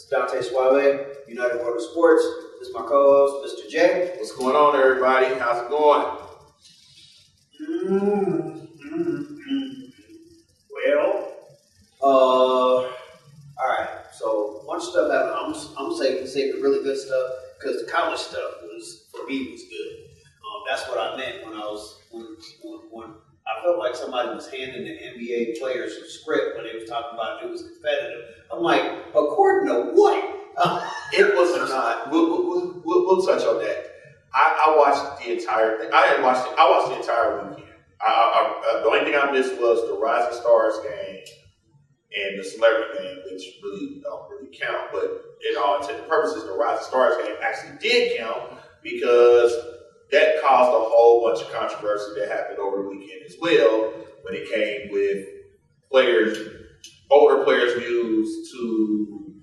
Dante, Suave, United World of Sports. This is my co-host, Mystah Jay. What's going on, everybody? How's it going? Well, all right. So, bunch of stuff happened. I'm gonna say the really good stuff because the college stuff was for me was good. That's what I meant when I was when I felt like somebody was handing the NBA players a script when they was talking about it was competitive. I'm like, according to what? It was not. We'll touch on that. I watched the entire thing. I watched the entire weekend. The only thing I missed was the Rising Stars game and the Celebrity game, which really don't really count. But in all intents and purposes, the Rising Stars game actually did count because that caused a whole bunch of controversy that happened over the weekend as well when it came with older players' views to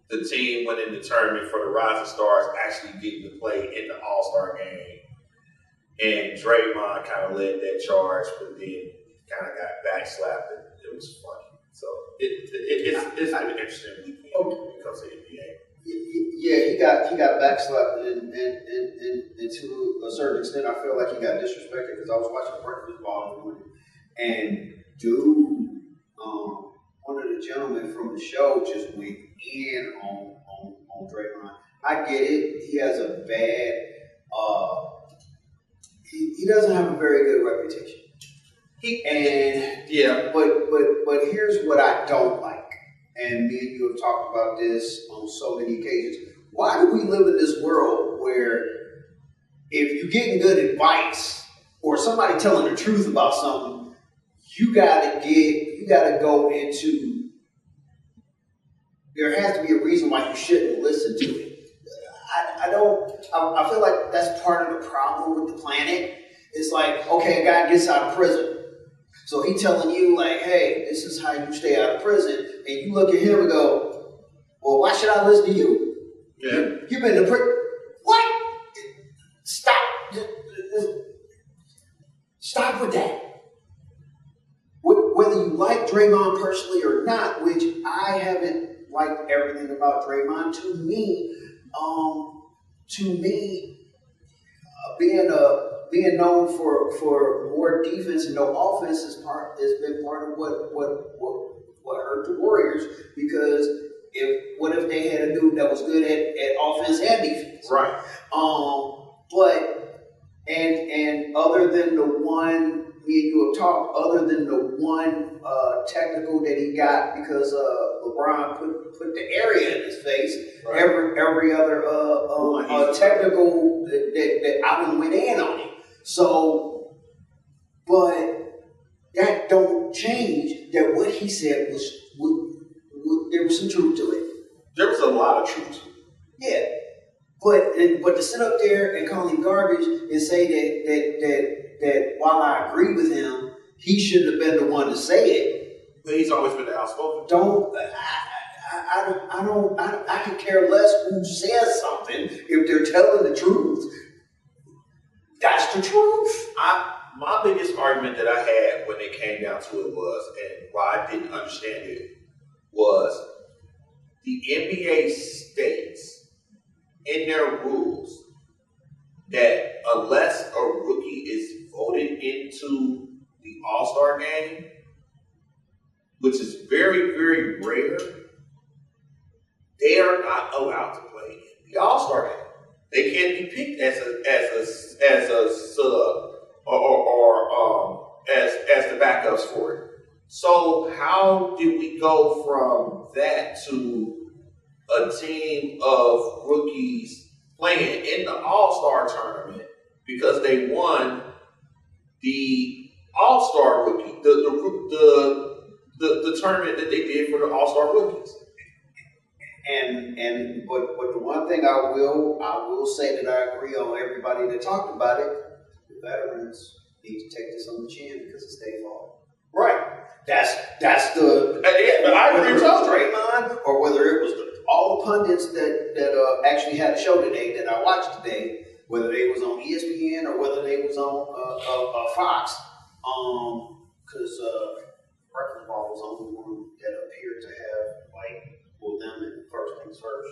the team winning the tournament for the Rising Stars actually getting to play in the All-Star game. And Draymond kind of led that charge, but then kind of got backslapped, and it was funny. So it's an interesting weekend when it comes to NBA. Yeah, he got backslapped, and to a certain extent, I feel like he got disrespected because I was watching breakfast ball and dude, one of the gentlemen from the show just went in on Draymond. I get it; he has a bad. He doesn't have a very good reputation. But here's what I don't like. And me and you have talked about this on so many occasions. Why do we live in this world where if you're getting good advice or somebody telling the truth about something, you gotta go into, there has to be a reason why you shouldn't listen to it. I feel like that's part of the problem with the planet. It's like, okay, a guy gets out of prison. So he telling you like, hey, this is how you stay out of prison. And you look at him and go, well, why should I listen to you? Yeah. You've been in prison. What? Stop. Stop with that. Whether you like Draymond personally or not, which I haven't liked everything about Draymond, to me, being known for more defense and no offense has been part of what hurt the Warriors, because what if they had a dude that was good at offense and defense? Right. And other than the one me and you have talked, other than the one technical that he got because LeBron put the area in his face, right. every other technical that I done went in on him. So, but that don't change that what he said was there was some truth to it. There was a lot of truth to it. Yeah. But to sit up there and call him garbage and say that while I agree with him, he shouldn't have been the one to say it. But he's always been the outspoken. I could care less who says something if they're telling the truth. That's the truth. My biggest argument that I had when it came down to it was, and why I didn't understand it, was the NBA states in their rules that unless a rookie is voted into the All-Star game, which is very, very rare, they are not allowed to play in the All-Star game. They can't be picked as a sub or as the backups for it. So how did we go from that to a team of rookies playing in the All-Star tournament because they won the All-Star rookie, the tournament that they did for the All-Star rookies? But the one thing I will say that I agree on everybody that talked about it, the veterans need to take this on the chin because it's their fault. Right. That's the but I agree with Draymond, or whether it was all the pundits that actually had a show today that I watched today, whether they was on ESPN or whether they was on Fox, because Breakfast Ball was the only one that appeared to have them in first things first.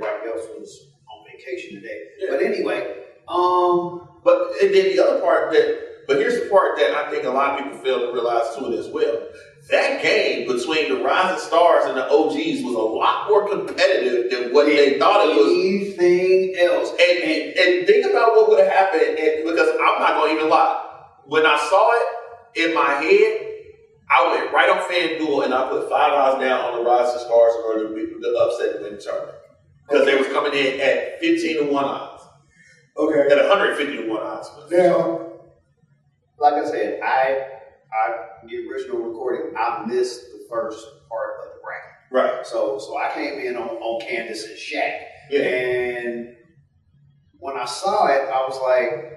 everybody else was on vacation today. Yeah. But anyway, and then the other part but here's the part that I think a lot of people fail to realize to it as well. That game between the Rising Stars and the OGs was a lot more competitive than what they thought it was. Anything else. And think about what would have happened, because I'm not going to even lie. When I saw it in my head, I went right on FanDuel and I put $5 down on the Rising Stars in order to the upset to win the tournament. Because they was coming in at 15-1 odds. Okay. At 150-1 odds. Now, like I said, the original recording, I missed the first part of the bracket. Right. So I came in on Candace and Shaq. Yeah. And when I saw it, I was like,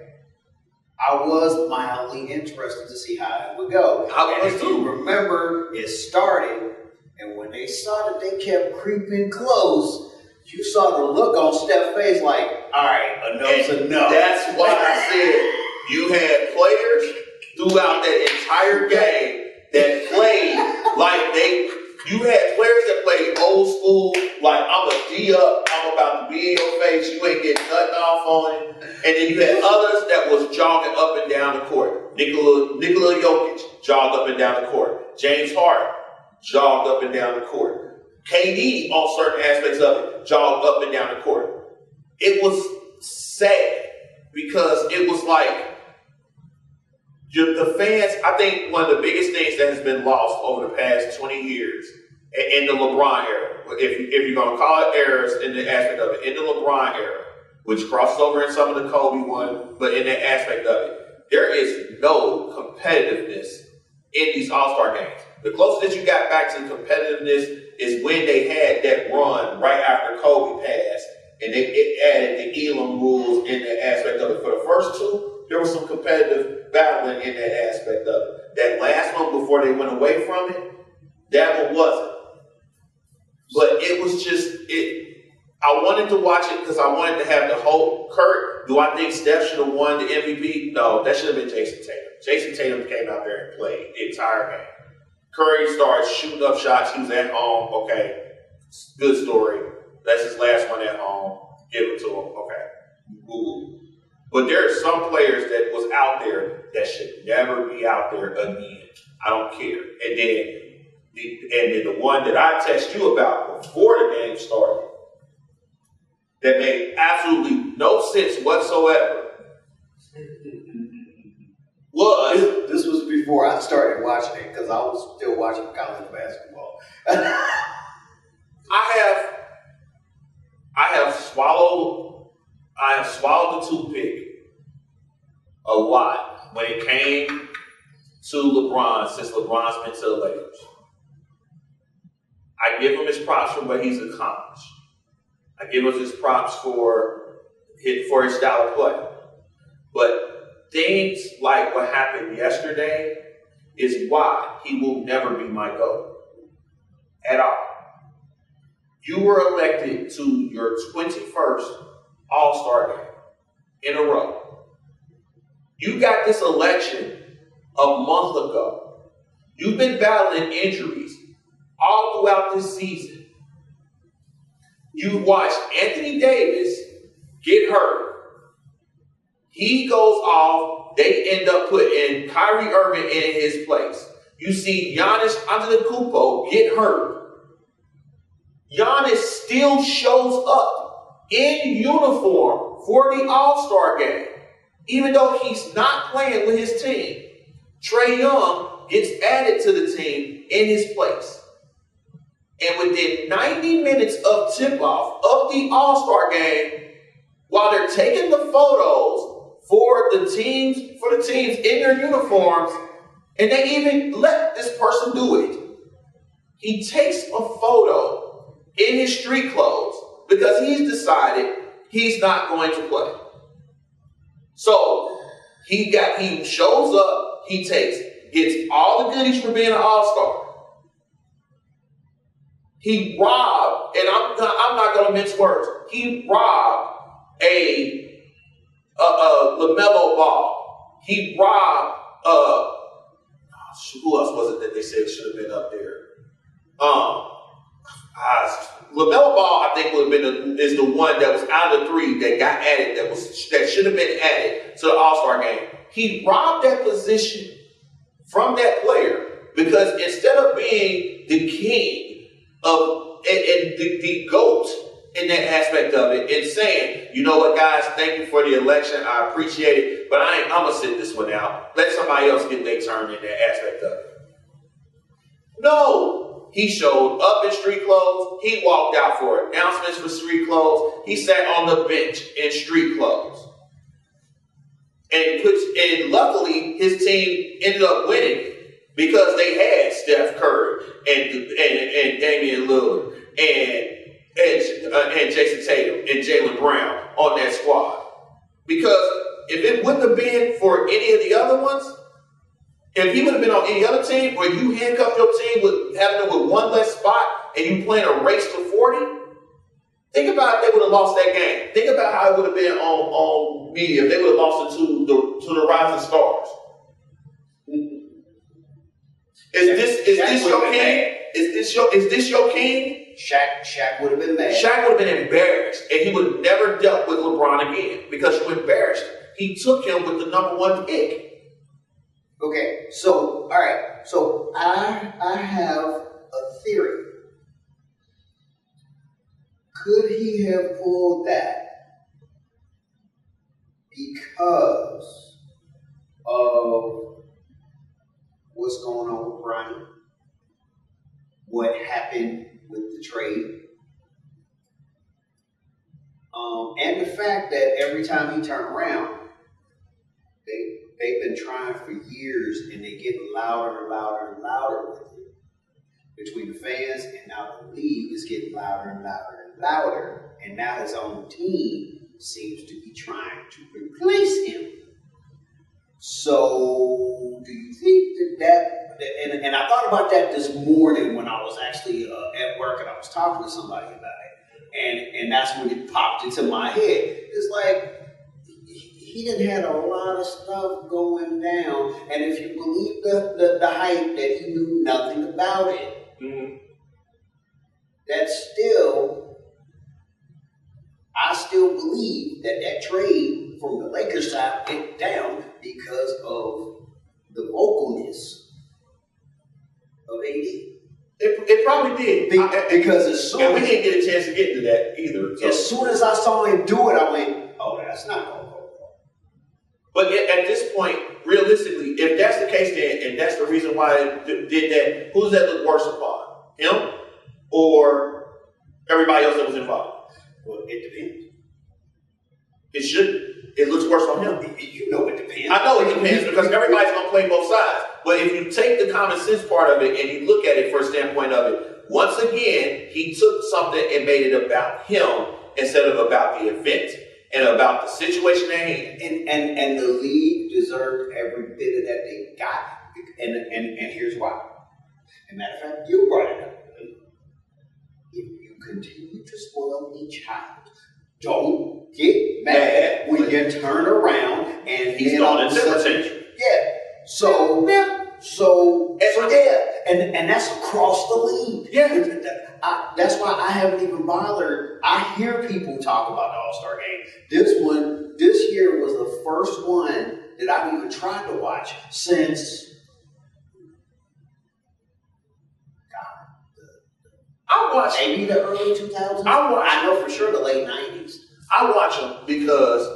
I was mildly interested to see how it would go. And if you remember, it started, and when they saw that they kept creeping close, you saw the look on Steph's face like, all right, enough's enough. That's why I said you had players throughout that entire game that played like you had players that played old school, like I'm a D up, I'm about to be in your face, you ain't getting nothing off on it. And then you had others that was jogging up and down the court. Nikola Jokic jogged up and down the court. James Harden jogged up and down the court. KD, on certain aspects of it, jogged up and down the court. It was sad because it was like the fans, I think one of the biggest things that has been lost over the past 20 years in the LeBron era, if you're going to call it eras in the aspect of it, in the LeBron era, which crosses over in some of the Kobe one, but in that aspect of it, there is no competitiveness in these All-Star games. The closest that you got back to competitiveness is when they had that run right after Kobe passed, and it added the Elam rules in that aspect of it. For the first two, there was some competitive battling in that aspect of it. That last one before they went away from it, that one wasn't. But it was just, I wanted to watch it because I wanted to have the whole Kurt. Do I think Steph should have won the MVP? No, that should have been Jason Tatum. Jason Tatum came out there and played the entire game. Curry started shooting up shots. He was at home. Okay, good story. That's his last one at home. Give it to him. Okay. Ooh. But there are some players that was out there that should never be out there again. I don't care. And then the one that I texted you about before the game started that made absolutely no sense whatsoever was... This was before I started watching it because I was still watching college basketball. I have swallowed the toothpick a lot when it came to LeBron since LeBron's been to the Lakers. I give him his props for what he's accomplished. I give him his props for his style of play. But things like what happened yesterday is why he will never be my GOAT. At all. You were elected to your 21st All-Star game in a row. You got this election a month ago. You've been battling injuries all throughout this season. You watched Anthony Davis get hurt. He goes off. They end up putting Kyrie Irving in his place. You see Giannis Antetokounmpo get hurt. Giannis still shows up in uniform for the All-Star game, even though he's not playing with his team. Trae Young gets added to the team in his place. And within 90 minutes of tip-off of the All-Star game, while they're taking the photos for the teams in their uniforms, and they even let this person do it, he takes a photo in his street clothes because he's decided he's not going to play. So he shows up, gets all the goodies for being an All-Star. He robbed, and I'm not going to mince words. He robbed a LaMelo Ball. He robbed who else was it that they said should have been up there? LaMelo Ball, I think would have been is the one that was out of the three that got added that should have been added to the All-Star game. He robbed that position from that player because instead of being the king of and the GOAT in that aspect of it and saying, you know what, guys, thank you for the election. I appreciate it, but I'm going to sit this one out. Let somebody else get their turn in that aspect of it. No, he showed up in street clothes. He walked out for announcements for street clothes. He sat on the bench in street clothes. And luckily, his team ended up winning because they had Steph Curry and Damian Lillard and Jason Tatum and Jaylen Brown on that squad. Because if it wouldn't have been for any of the other ones, if he would have been on any other team where you handcuff your team with having them with one less spot and you playing a race to 40, think about if they would have lost that game. Think about how it would have been on media if they would have lost it to the Rising Stars. Is this your king? Is this your king? Shaq would have been mad. Shaq would have been embarrassed, and he would have never dealt with LeBron again because you embarrassed him. He took him with the number one pick. Okay, so all right, so I have a theory. Could he have pulled that because of what's going on with Bronny? What happened with the trade? And the fact that every time he turned around, they've been trying for years and they get louder and louder and louder with it. Between the fans and now the league is getting louder and louder and louder. And now his own team seems to be trying to replace him. So do you think that and I thought about that this morning when I was actually at work and I was talking to somebody about it. And that's when it popped into my head. It's like, he didn't have a lot of stuff going down, and if you believe the hype that he knew nothing about it, that's still, I still believe that trade from the Lakers side went down because of the vocalness of AD. It probably did. Because as soon and we didn't get a chance to get into that either. So. As soon as I saw him do it, I went, oh, that's not going to go. But at this point, realistically, if that's the case then, and that's the reason why it did that, who does that look worse upon? Him or everybody else that was involved? Well, it depends. It shouldn't. It looks worse on him. You know it depends. I know it depends because everybody's going to play both sides. But if you take the common sense part of it and you look at it from a standpoint of it, once again, he took something and made it about him instead of about the event and about the situation at hand. And the league deserved every bit of that they got. And here's why. As a matter of fact, you brought it up. If you continue to spoil a child, don't get mad when you turn around and he's on a temper tantrum. Yeah. So and that's across the league. Yeah. That's why I haven't even bothered. I hear people talk about the All-Star game. This year was the first one that I've even tried to watch since. I watch maybe the early 2000s. I know for sure the late 90s. I watch them because,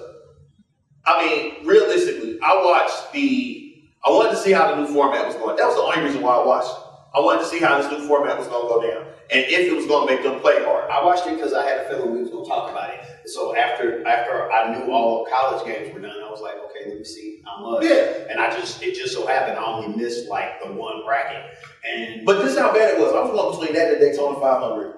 realistically, I wanted to see how the new format was going. That was the only reason why I watched it. I wanted to see how this new format was going to go down and if it was going to make them play hard. I watched it because I had a feeling we was going to talk about it. So after I knew all the college games were done, I was like, okay, let me see how much. Yeah. And it just so happened I only missed like the one bracket. But this is how bad it was. I was going between that and Daytona 500.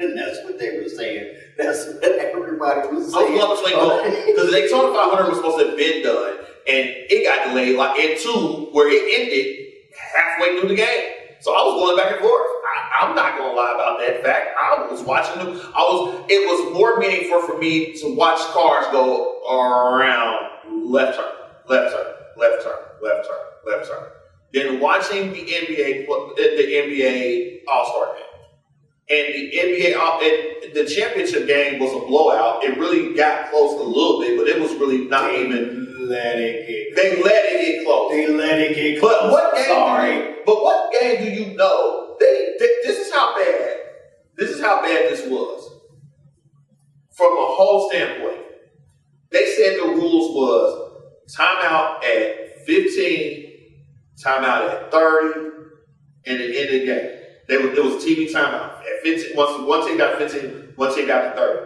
And that's what they were saying. That's what everybody was saying. I was going between both. Because the Daytona 500 was supposed to have been done. And it got delayed like in two, where it ended halfway through the game. So I was going back and forth. I'm not going to lie about that fact. I was watching them. It was more meaningful for me to watch cars go around left turn, left turn, left turn, left turn, left turn, than watching the NBA All-Star game. And the NBA, and the championship game was a blowout. It really got close a little bit, but it was really not even. They let it get close. They let it get close. But what game do you know? This is how bad. This is how bad this was. From a whole standpoint, they said the rules was timeout at 15, timeout at 30, and the end of the game. It was TV timeout at 15. One team got 15, one team got to 30.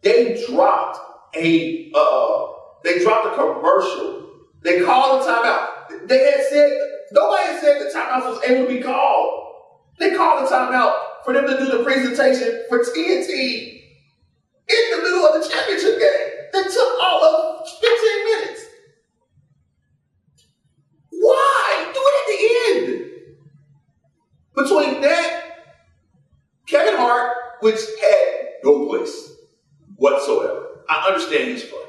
They dropped a commercial. They called the timeout. Nobody had said the timeout was able to be called. They called the timeout for them to do the presentation for TNT in the middle of the championship game. That took all of 15 minutes. Why? Do it at the end. Between that, Kevin Hart, which had no place whatsoever. I understand he's funny.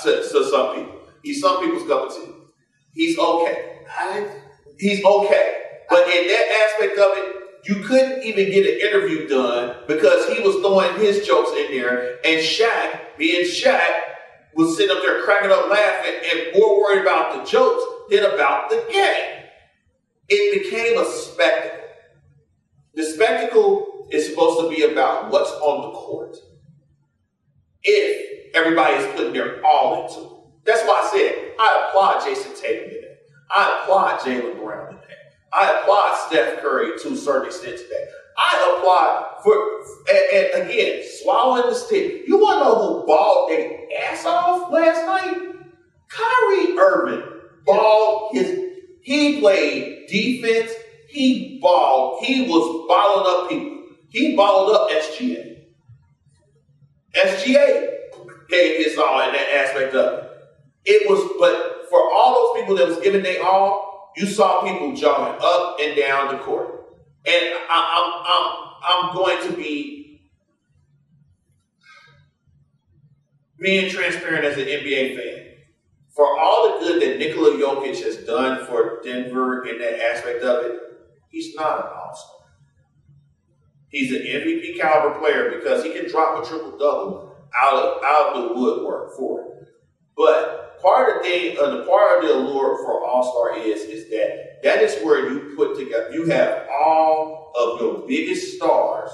To some people. He's some people's cup of tea. He's okay. He's okay. But in that aspect of it, you couldn't even get an interview done because he was throwing his jokes in there, and Shaq, being Shaq, was sitting up there cracking up laughing and more worried about the jokes than about the game. It became a spectacle. The spectacle is supposed to be about what's on the court. If everybody is putting their all into it. That's why I said, I applaud Jason Tatum today. I applaud Jaylen Brown today. I applaud Steph Curry to a certain extent today. I applaud and again, swallowing the stick. You want to know who balled their ass off last night? Kyrie Irving balled he played defense. He balled. He was balling up people. He balled up SGA. SGA gave his all in that aspect of it. But for all those people that was giving their all, you saw people jogging up and down the court. And I'm going to be being transparent as an NBA fan. For all the good that Nikola Jokic has done for Denver in that aspect of it, he's not an all-star. He's an MVP caliber player because he can drop a triple-double out of the woodwork for it. But part of the allure for all-star is that is where you put together, you have all of your biggest stars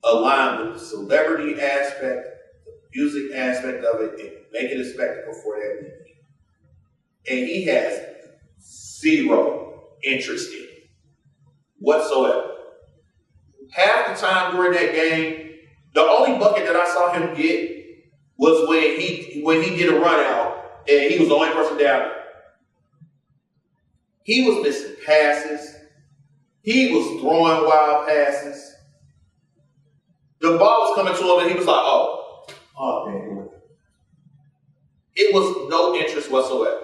aligned with the celebrity aspect, the music aspect of it, and make it a spectacle for that league. And he has zero interest in it whatsoever. Half the time during that game, the only bucket that I saw him get was when he did a run out and he was the only person down there. He was missing passes. He was throwing wild passes. The ball was coming to him and he was like, oh man. It was no interest whatsoever.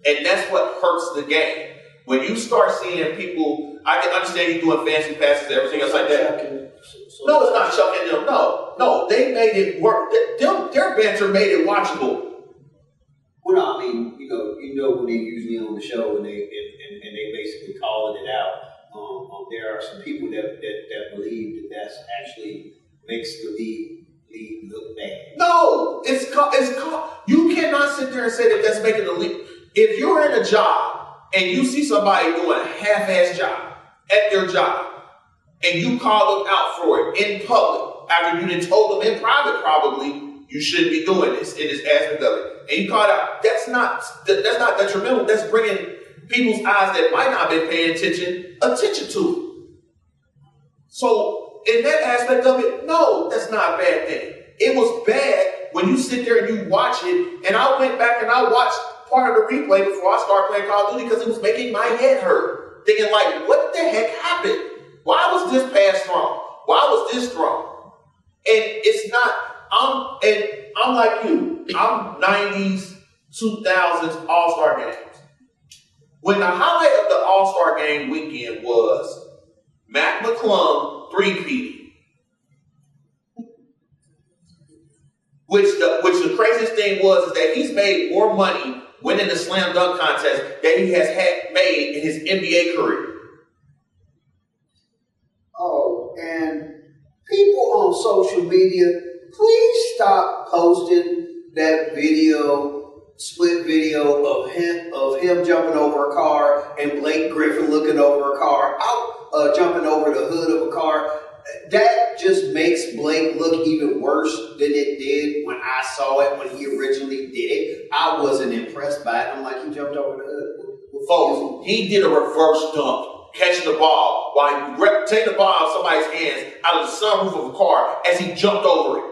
And that's what hurts the game. When you start seeing people, I can understand you doing fancy passes and everything else like that. No, it's not chucking them. No, they made it work. Their banter made it watchable. Well, no, I mean, you know when they usually on the show and they basically calling it out. There are some people that believe that's actually makes the league look bad. No, it's called. You cannot sit there and say that that's making the league. If you're in a job and you see somebody doing a half-ass job at their job, and you call them out for it in public after you done told them in private probably you shouldn't be doing this in this aspect of it, and you call it out, that's not detrimental. That's bringing people's eyes that might not be paying attention to it. So in that aspect of it, no, that's not a bad thing. It was bad when you sit there and you watch it, and I went back and I watched part of the replay before I started playing Call of Duty because it was making my head hurt. Thinking like, what the heck happened? Why was this pass thrown? Why was this thrown? And it's not, I'm like you. I'm 90s, 2000s All-Star games. When the highlight of the All-Star game weekend was Mac McClung three-peating, which the craziest thing was is that he's made more money winning the slam dunk contest than he has made in his NBA career. Oh, And people on social media, please stop posting that split video of him jumping over a car and Blake Griffin looking over a car, jumping over the hood of a car. That just makes Blake look even worse than it did when I saw it when he originally did it. I wasn't impressed by it. I'm like, he jumped over the hood. Folks, he did a reverse dunk, catching the ball while he taking the ball out of somebody's hands out of the sunroof of a car as he jumped over it.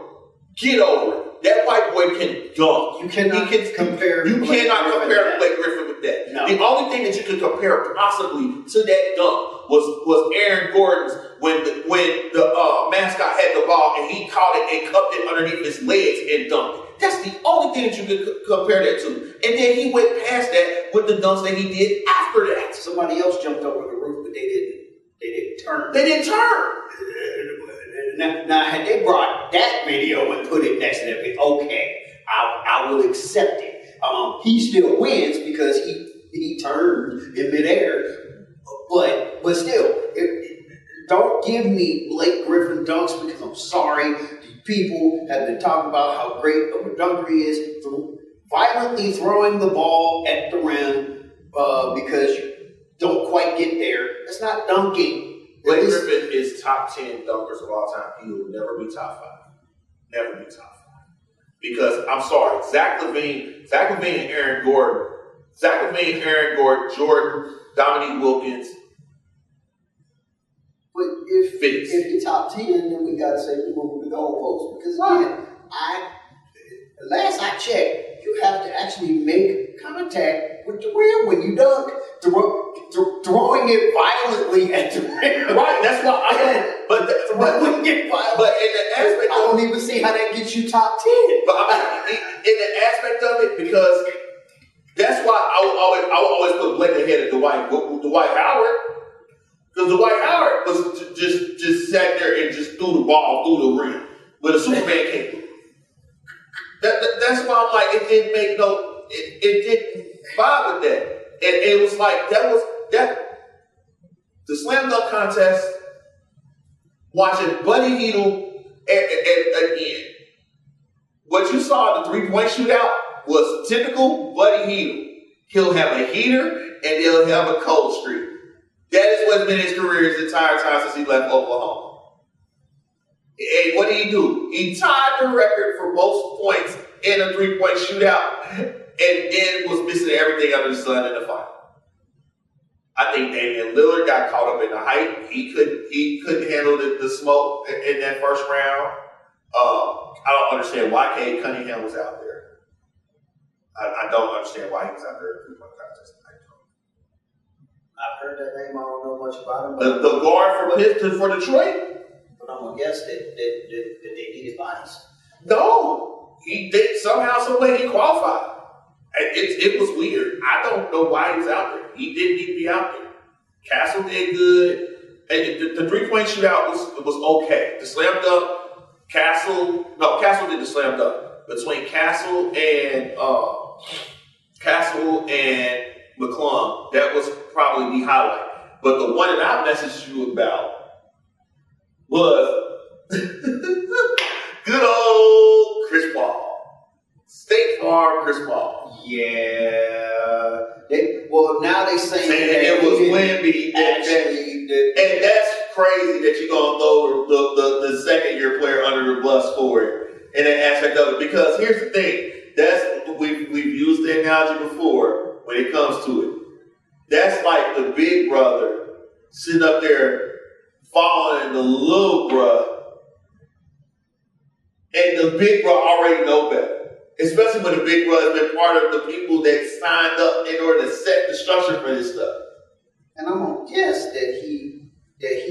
Get over it. That white boy can dunk. You cannot compare. You cannot compare Blake Griffin with that. No. The only thing that you could compare possibly to that dunk was Aaron Gordon's when the mascot had the ball and he caught it and cupped it underneath his legs and dunked it. That's the only thing that you could compare that to. And then he went past that with the dunks that he did after that. Somebody else jumped over the roof, but they didn't turn. They didn't turn. Now, had they brought that video and put it next to them, okay, I will accept it. He still wins because he turned in midair, but still, don't give me Blake Griffin dunks because I'm sorry. People have been talking about how great of a dunker he is, violently throwing the ball at the rim because you don't quite get there. That's not dunking. Blake Griffin is top 10 dunkers of all time. He will never be top 5. Never be top 5. Because, I'm sorry, Zach LaVine and Aaron Gordon, Jordan, Dominique Wilkins. But if you're top 10, then we got to say we're moving the goalposts. Because again, last I checked, you have to actually make contact with the rim when you dunk. Throwing it violently at the rim. Right, that's why I don't. But in the aspect, I don't even see how that gets you top 10. But I mean, in the aspect of it, because that's why I would always put Blake ahead of Dwight Howard. Because Dwight Howard was just sat there and just threw the ball through the rim with a Superman cape. That's why I'm like, it didn't make no, it didn't vibe with that. And it was like, the slam dunk contest, watching Buddy Hield again. What you saw in the 3-point shootout was typical Buddy Hield. He'll have a heater and he'll have a cold streak. That is what's been his career his entire time since he left Oklahoma. And what did he do? He tied the record for most points in a 3-point shootout and then was missing everything under the sun in the final. I think Damian Lillard got caught up in the hype. He couldn't handle the smoke in that first round. I don't understand why Cade Cunningham was out there. I don't understand why he was out there in the 3-point contest. I've heard that name. I don't know much about him. The guard for Detroit? But I'm going to guess that they needed bodies. No. He did somehow, some way he qualified. It was weird. I don't know why he was out there. He didn't need to be out there. Castle did good. And the 3-point shootout was okay. The slam dunk, Castle did the slam dunk. Between Castle and McClung, that was probably the highlight. But the one that I messaged you about was good old Chris Paul. State Farm Chris Paul. Yeah. Now they saying that it was Wemby. And that's crazy that you're going to throw the second-year player under the bus for it in that aspect of it. Because here's the thing. We've used the analogy before when it comes to it. That's like the big brother sitting up there following the little brother. And the big brother already know better. Especially when the big brother has been part of the people that signed up in order to set the structure for this stuff. And I'm going to guess that he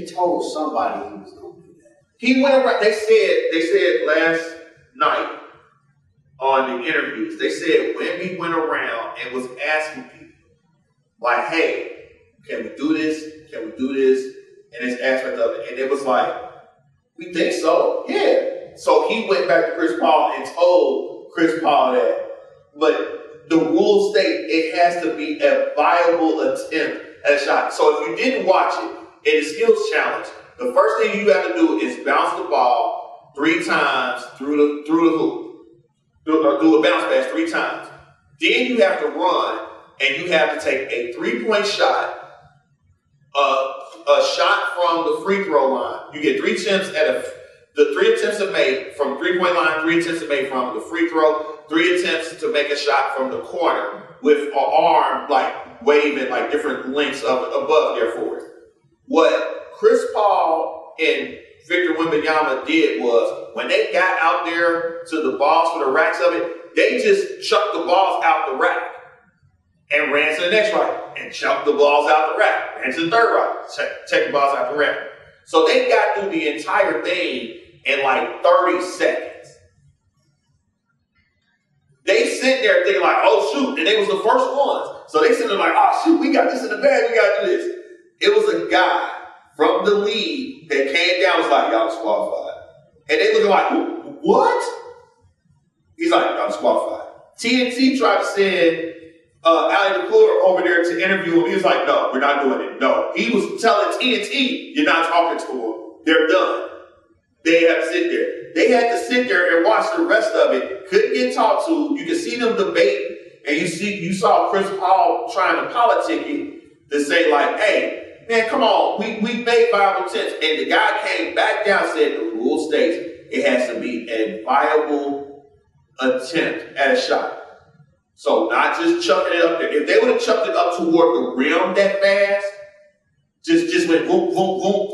told somebody he was going to do that. He went around. They said last night on the interviews, they said Wemby went around and was asking people, like, hey, can we do this? Can we do this? And this aspect of it. And it was like, we think so. Yeah. So he went back to Chris Paul and told Chris Paul that. But the rules state it has to be a viable attempt at a shot. So if you didn't watch it in the skills challenge, The first thing you have to do is bounce the ball 3 times through the hoop. Do a bounce pass 3 times. Then you have to run, and you have to take a 3-point shot, a shot from the free throw line. You get 3 attempts the 3 attempts are made from 3-point line, 3 attempts are made from the free throw, 3 attempts to make a shot from the corner with an arm like waving like different lengths above there for it. What Chris Paul and Victor Wembanyama did was when they got out there to the balls for the racks of it, they just chucked the balls out the rack and ran to the next rack and chucked the balls out the rack, ran to the third rack, check the balls out the rack. So they got through the entire thing in like 30 seconds. They sit there thinking like, oh shoot, and they was the first ones. So they sitting there like, oh shoot, we got this in the bag, we gotta do this. It was a guy from the league that came down and was like, y'all disqualified. And they looking like, what? He's like, y'all disqualified. TNT tried to send Ali McClure over there to interview him. He was like, no, we're not doing it. No. He was telling TNT, you're not talking to them. They're done. They had to sit there. They had to sit there and watch the rest of it. Couldn't get talked to. You could see them debate. And you saw Chris Paul trying to politic it to say like, hey, man, come on. We made viable attempts. And the guy came back down and said the rule states it has to be a viable attempt at a shot. So not just chucking it up there. If they would have chucked it up toward the rim that fast, just went boom, boom, boom,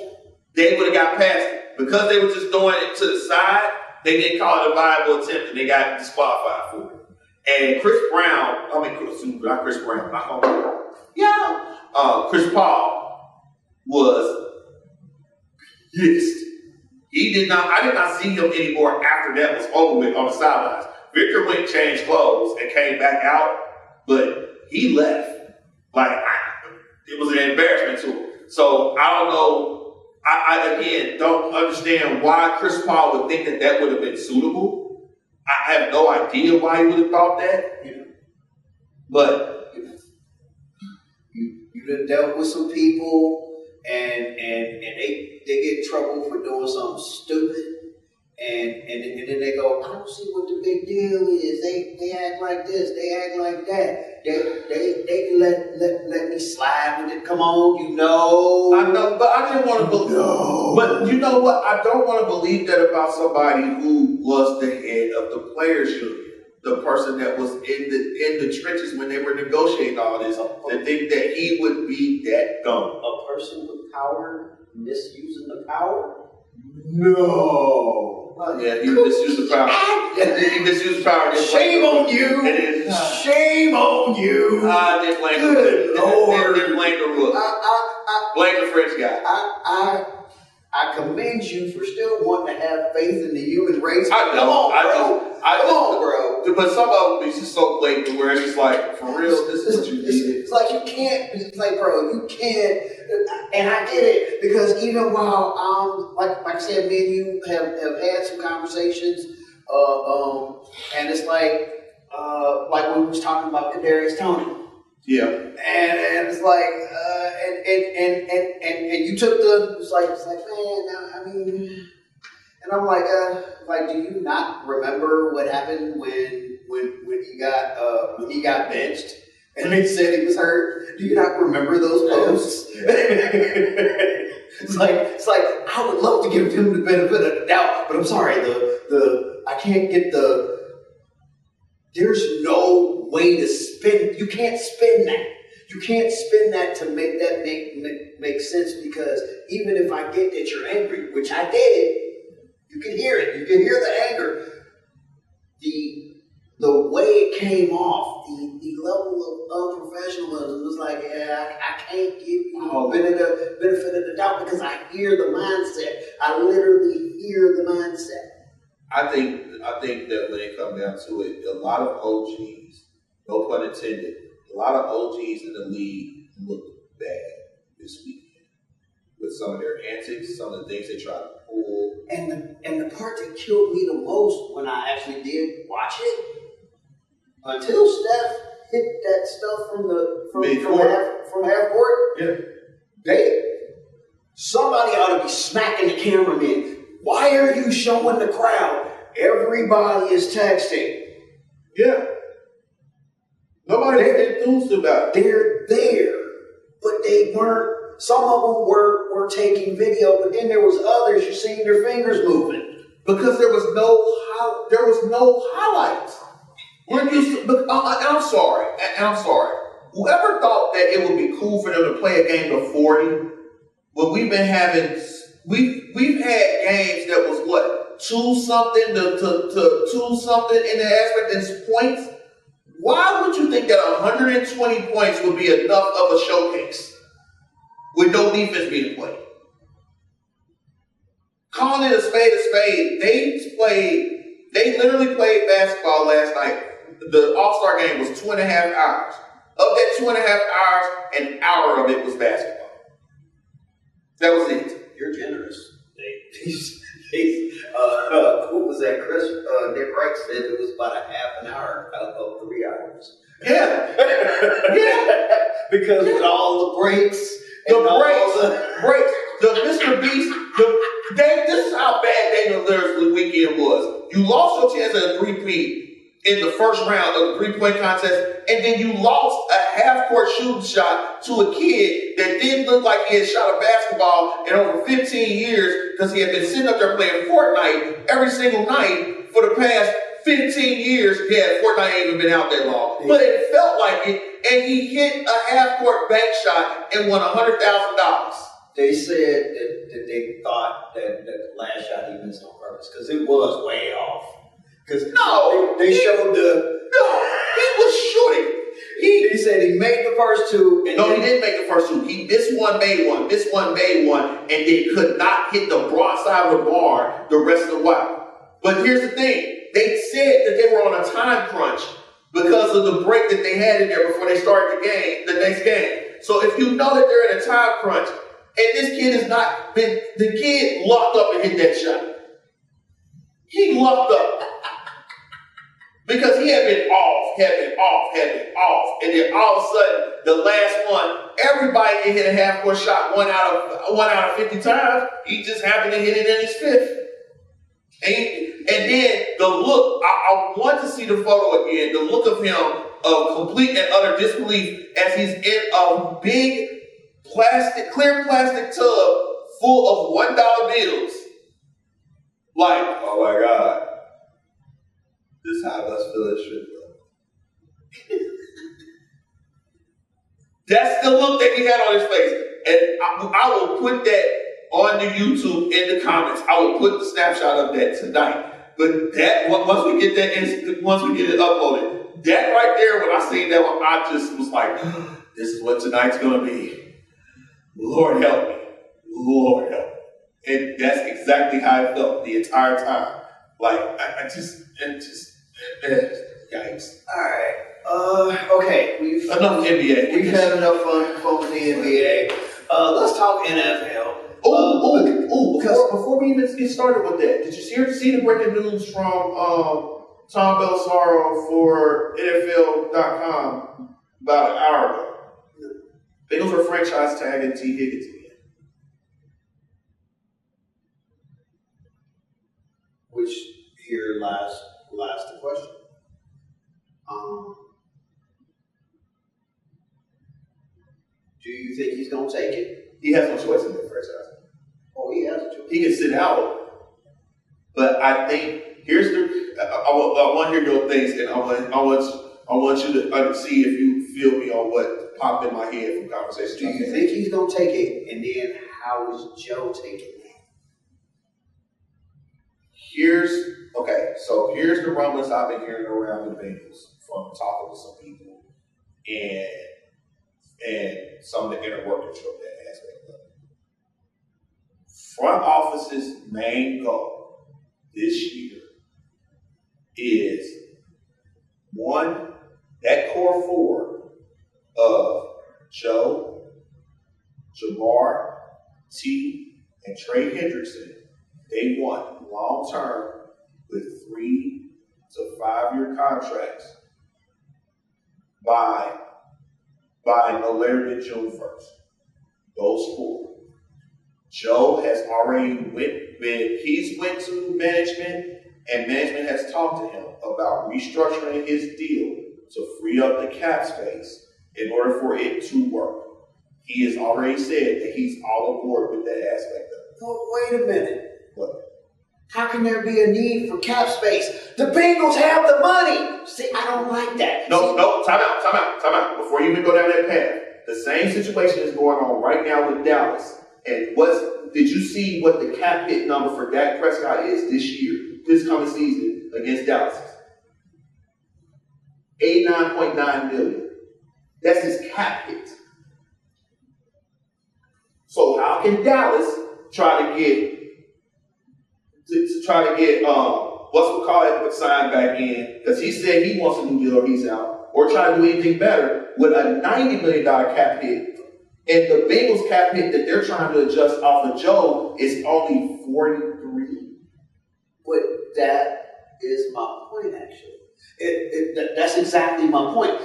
they would have got past it. Because they were just throwing it to the side, they didn't call it a viable attempt and they got disqualified for it. And Chris Paul was pissed. I did not see him anymore after that was over with on the sidelines. Victor went and changed clothes and came back out, but he left. It was an embarrassment to him. So I don't know. I again don't understand why Chris Paul would think that would have been suitable. I have no idea why he would have thought that. But you done dealt with some people and they get in trouble for doing something stupid. And then they go, I don't see what the big deal is. They act like this, they act like that. They let me slide with it. Come on, you know. I know, but I didn't want to believe. No. But you know what? I don't want to believe that about somebody who was the head of the players union. The person that was in the trenches when they were negotiating all this. To think that he would be that dumb. A person with power misusing the power? No. Yeah, he misused the power. He misused the power. Shame on you. Shame on you. I didn't blame the Rook. Lord. Didn't blame the Rook. Blame the French guy. I commend you for still wanting to have faith in the human race. I know. Come on, bro. But some of them is just so blatant where it's just like, for real, this is what you needed. It's like you can't, you can't. And I get it because even while like I said, me and you have had some conversations, and it's like when we was talking about Kadarius Toney. Yeah. And it's like, and you took it's like, man, I mean, and I'm like, do you not remember what happened when he got benched and they said he was hurt? Do you not remember those posts? It's like I would love to give him the benefit of the doubt, but I'm sorry, I can't get there's no way to spin. You can't spin that. You can't spin that to make that make sense, because even if I get that you're angry, which I did, you can hear it. You can hear the anger. The way it came off, the level of unprofessionalism was like, yeah, I can't give you the benefit of the doubt because I hear the mindset. I literally hear the mindset. I think that when it comes down to it, a lot of OGs, no pun intended, a lot of OGs in the league look bad this weekend with some of their antics, some of the things they try to pull. And the part that killed me the most when I actually did watch it, until Steph hit that stuff from half court, yeah, Somebody ought to be smacking the cameraman. Why are you showing the crowd? Everybody is texting. Yeah. Nobody's enthused about it. They're there, but they weren't. Some of them were taking video, but then there was others. You seen their fingers moving because there was no highlights. We're used to, I'm sorry. Whoever thought that it would be cool for them to play a game of 40, when we've had games that was what, 2-something to 2-something in the aspect of points. Why would you think that 120 points would be enough of a showcase with no defense being played? Calling it a spade, they literally played basketball last night. The All-Star game was 2.5 hours. Of that 2.5 hours, an hour of it was basketball. That was it. You're generous. Who was that? Nick Wright said it was about a half an hour of 3 hours. Yeah. Yeah. Because with all the breaks. The Mr. Beast, this is how bad Daniel Lillard's weekend was. You lost your chance at a 3-peat in the first round of the 3-point contest, and then you lost a half-court shooting shot to a kid that didn't look like he had shot a basketball in over 15 years because he had been sitting up there playing Fortnite every single night for the past 15 years. Yeah, Fortnite ain't even been out that long. But it felt like it, and he hit a half-court bank shot and won $100,000. They said that they thought that the last shot he missed on purpose because it was way off. Because they showed he was shooting. He said he made the first two. And he didn't make the first two. This one made one, and they could not hit the broad side of the bar the rest of the while. But here's the thing. They said that they were on a time crunch because of the break that they had in there before they started the next game. So if you know that they're in a time crunch, and this kid has not been, the kid locked up and hit that shot. He locked up. Because he had been off, and then all of a sudden, the last one, everybody can hit a half-court shot one out of 50 times. He just happened to hit it in his fifth. And then the look, I want to see the photo again, the look of him of complete and utter disbelief as he's in a big clear plastic tub full of $1 bills. Like, oh my God. This is how it does feel at strip club. That's the look that he had on his face. And I will put that on the YouTube in the comments. I will put the snapshot of that tonight. But that once we get it uploaded, that right there, when I seen that one, I just was like, this is what tonight's gonna be. Lord help me. Lord help me. And that's exactly how I felt the entire time. Like yikes. Alright. Okay. Enough NBA. We've had enough fun with the NBA. Let's talk NFL. Before we even get started with that, did you see the breaking news from Tom Bellisaro for NFL.com about an hour ago? Bengals are franchise tagging T. Higgins again. Which here lies the question. Do you think he's going to take it? He has no choice in the franchise. Oh, he has a choice. He can sit out. But I think I want to hear your things, and I want you to see if you feel me on what popped in my head from conversations. Do you think he's going to take it? And then how is Joe taking it? Here's the rumblings I've been hearing around the Bengals from talking to some people and some of the inner workings from that aspect of it. Front office's main goal this year is one, that core four of Joe, Jamar, T, and Trey Hendrickson. They want long-term with 3 to 5 year contracts by no later than June 1st. Those four. Joe has already went to management, and management has talked to him about restructuring his deal to free up the cap space in order for it to work. He has already said that he's all aboard with that aspect of it. Oh, wait a minute. What? How can there be a need for cap space? The Bengals have the money. See, I don't like that. No, time out. Before you even go down that path, the same situation is going on right now with Dallas. And did you see what the cap hit number for Dak Prescott is this coming season against Dallas? $89.9 million. That's his cap hit. So how can Dallas try to get signed back in, because he said he wants a new deal or he's out, or try to do anything better with a $90 million cap hit, and the Bengals cap hit that they're trying to adjust off of Joe is only 43. But that is my point, actually. That's exactly my point.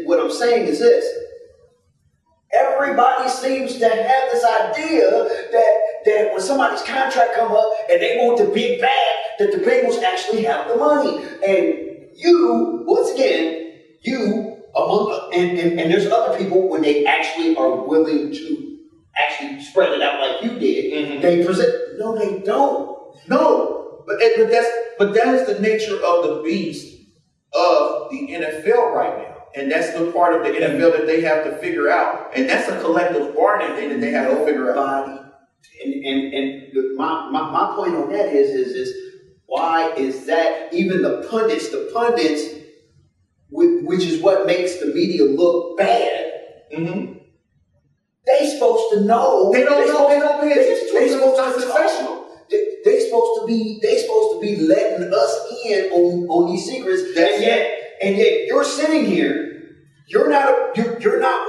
What I'm saying is this. Everybody seems to have this idea that when somebody's contract come up and they want the big bag, that the Bengals actually have the money. And you, once again, and there's other people when they actually are willing to actually spread it out like you did, they present. No, they don't. No, but that is the nature of the beast of the NFL right now. And that's the part of the NFL that they have to figure out. And that's a collective bargaining thing that they have to figure out. My point on that is why is that even the pundits, which is what makes the media look bad, they supposed to know. They don't pay attention to it. It's not sensational. They supposed to be letting us in on these secrets, and yet you're sitting here. You're not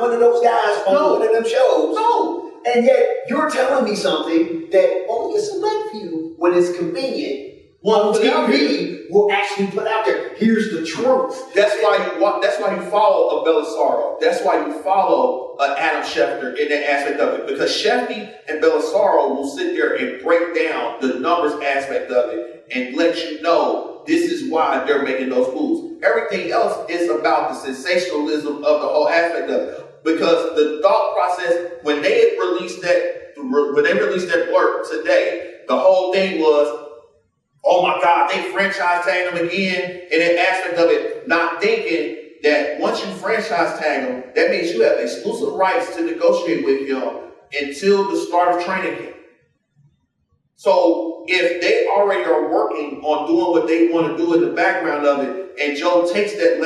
one of those guys on one of them shows. No. And yet you're telling me something that only a select few, when it's convenient, on TV will actually put out there. Here's the truth. That's why you follow a Belisaro. That's why you follow an Adam Schefter in that aspect of it. Because Shefty and Belisaro will sit there and break down the numbers aspect of it and let you know this is why they're making those moves. Everything else is about the sensationalism of the whole aspect of it. Because the thought process, when they released that blurb today, the whole thing was, oh my God, they franchise tagged them again. And that aspect of it, not thinking that once you franchise tag them, that means you have exclusive rights to negotiate with him until the start of training camp. So if they already are working on doing what they want to do in the background of it, and Joe takes that,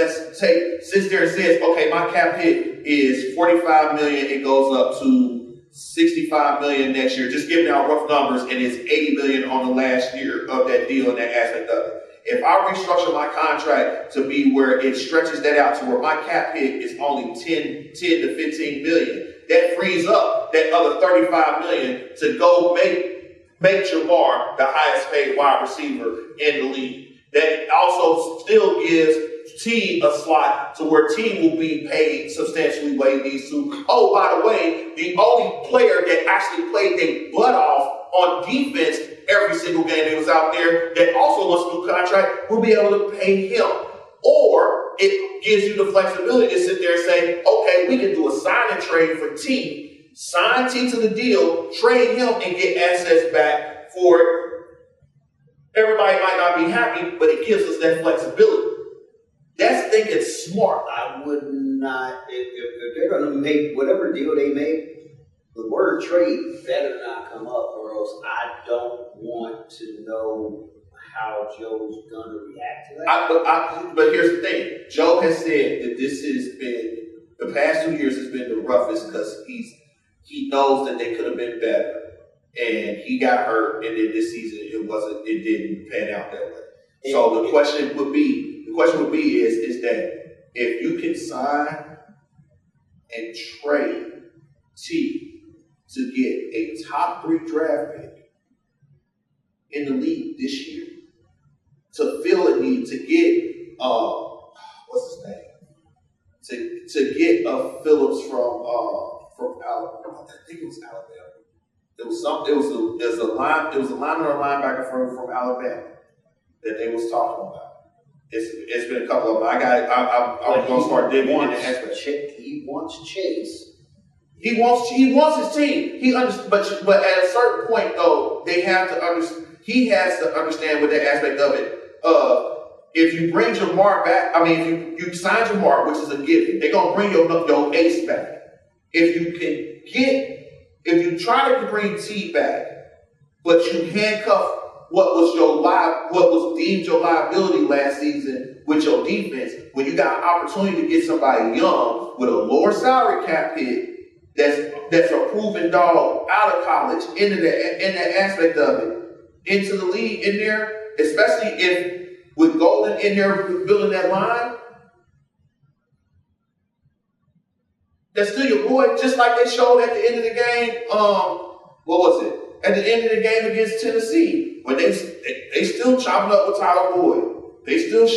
sits there and says, okay, my cap hit is $45 million, it goes up to $65 million next year, just giving out rough numbers, and it's $80 million on the last year of that deal and that aspect of it. If I restructure my contract to be where it stretches that out to where my cap hit is only 10 to 15 million, that frees up that other 35 million to go make Jamar the highest paid wide receiver in the league. That also still gives T a slot to where T will be paid substantially what he needs to. Oh, by the way, the only player that actually played their butt off on defense every single game that was out there that also wants a new contract will be able to pay him. Or it gives you the flexibility to sit there and say, okay, we can do a sign and trade for T. Sign T to the deal, trade him, and get assets back for it. Everybody might not be happy, but it gives us that flexibility. That's thinking smart. I would not, if they're going to make whatever deal they make, the word trade better not come up, or else I don't want to know how Joe's going to react to that. But here's the thing. Joe has said that this has been, the past 2 years has been the roughest because he knows that they could have been better. And he got hurt, and then this season it didn't pan out that way. So the question would be is that if you can sign and trade T to get a top 3 draft pick in the league this year, to fill a need, to get what's his name? To get a Phillips from Alabama. I think it was Alabama. It was a lineman or linebacker from Alabama that they was talking about. It's been a couple of them. I'm going to start digging in the aspect. He wants Chase. He wants his team. But at a certain point though, they have to understand. He has to understand with that aspect of it. If you bring Jamar back, I mean, if you sign Jamar, which is a given, they're gonna bring your ace back. If you try to bring T back, but you handcuff what was deemed your liability last season with your defense, when you got an opportunity to get somebody young with a lower salary cap hit, that's a proven dog out of college in that aspect of it, into the league in there, especially if with Golden in there building that line, that's still your boy, just like they showed at the end of the game. What was it? At the end of the game against Tennessee, when they still chopping up with Tyler Boyd, they still